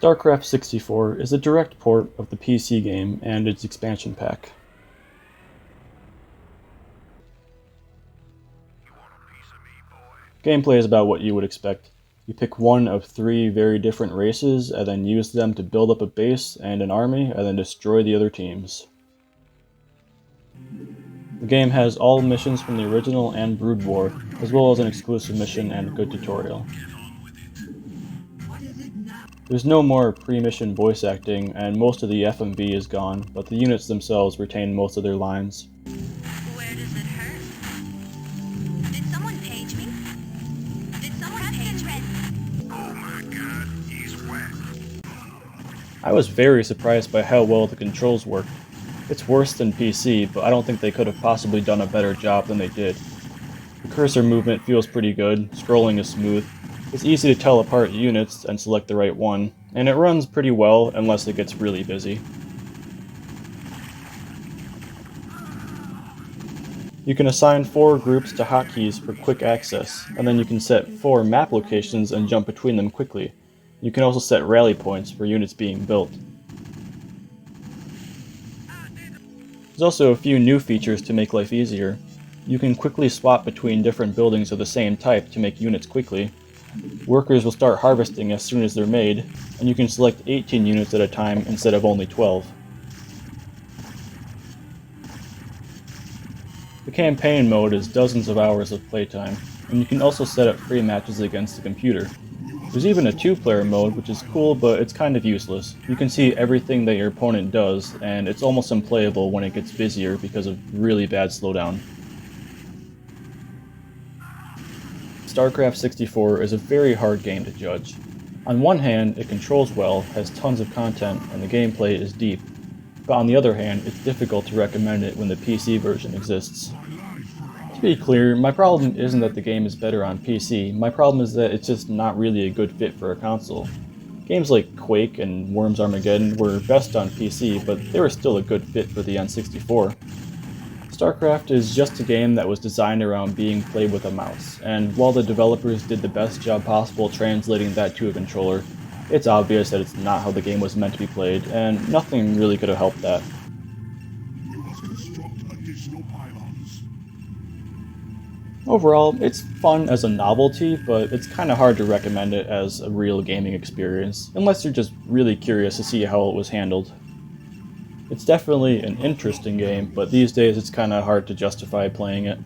Starcraft 64 is a direct port of the PC game and its expansion pack. Gameplay is about what you would expect. You pick one of three very different races and then use them to build up a base and an army and then destroy the other teams. The game has all missions from the original and Brood War, as well as an exclusive mission and a good tutorial. There's no more pre-mission voice acting, and most of the FMV is gone, but the units themselves retain most of their lines. Where does it hurt? Did someone page me? Did someone page me? Oh my god, he's wet. I was very surprised by how well the controls worked. It's worse than PC, but I don't think they could have possibly done a better job than they did. The cursor movement feels pretty good, scrolling is smooth. It's easy to tell apart units and select the right one, and it runs pretty well unless it gets really busy. You can assign 4 groups to hotkeys for quick access, and then you can set 4 map locations and jump between them quickly. You can also set rally points for units being built. There's also a few new features to make life easier. You can quickly swap between different buildings of the same type to make units quickly. Workers will start harvesting as soon as they're made, and you can select 18 units at a time instead of only 12. The campaign mode is dozens of hours of playtime, and you can also set up free matches against the computer. There's even a 2-player mode, which is cool, but it's kind of useless. You can see everything that your opponent does, and it's almost unplayable when it gets busier because of really bad slowdown. Starcraft 64 is a very hard game to judge. On one hand, it controls well, has tons of content, and the gameplay is deep. But on the other hand, it's difficult to recommend it when the PC version exists. To be clear, my problem isn't that the game is better on PC, my problem is that it's just not really a good fit for a console. Games like Quake and Worms Armageddon were best on PC, but they were still a good fit for the N64. Starcraft is just a game that was designed around being played with a mouse, and while the developers did the best job possible translating that to a controller, it's obvious that it's not how the game was meant to be played, and nothing really could have helped that. Overall, it's fun as a novelty, but it's kinda hard to recommend it as a real gaming experience, unless you're just really curious to see how it was handled. It's definitely an interesting game, but these days it's kinda hard to justify playing it.